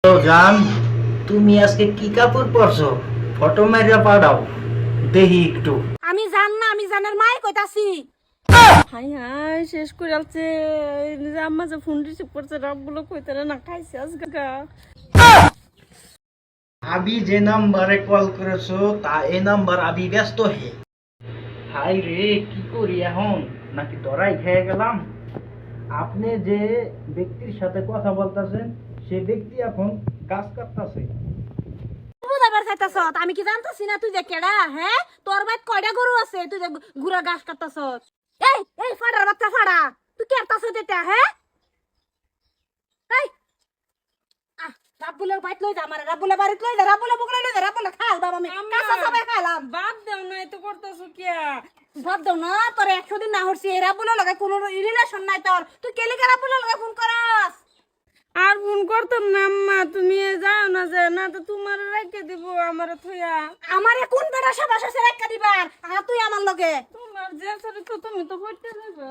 তো জান, তুমি আজকে কি কাপড় পরছো? ফটো মাইরা পাঠাও দেখি একটু। আমি জান না, আমি জানের মাই কইতাছি। হাই হাই শেষ করে আলছে আম্মা যে ফোন রিসিভ করছে রাবগুলো কইতে না খাইছে আজকে আবি যে নাম্বারে কল করেছো তা এই নাম্বার আবি ব্যস্ত হে। হাই রে, কি করি এখন? নাকি ধরাই খেয়ে গেলাম? আপনি যে ব্যক্তির সাথে কথা বলতেছেন সে ব্যক্তি এখন গাছ কাটতেছে। বুঝাবার চাইতাছ? আমি কি জানতাছি না তুই যে কেডা? হ্যাঁ, তোর বাইত কয়টা গরু আছে তুই যে গুড়া ঘাস কাটতাছ? এই এই ফাড়ার বাচ্চা ফাড়া, তুই কেরতাছ এটা? হ্যাঁ, এই রাব্বুলের বাইত লই যা, আমার রাব্বুলের বাড়িত লই যা, রাব্বুলের বগলে লই যা, রাব্বুলে খাল বাবা আমি কাঁচা সবাই খাইলাম। বাদ দেও না এত করতেছো কিয়া ভাব দাও না, তোর 100 দিন না হরছি, এই রাব্বুলের লগে কোনো রিলেশন নাই তোর, তুই কেলিকা রাব্বুলের লগে ফোন করস? আর ফোন করতাম না আম্মা, তুমি যাও না যে না তো তোমার রেখে দিব আমার থইয়া। আমারে কোন বেড়া সবাই শেষে রাখা দিবার আর তুই আমার লগে? তোমার যে তুমি তো করতে যাবে।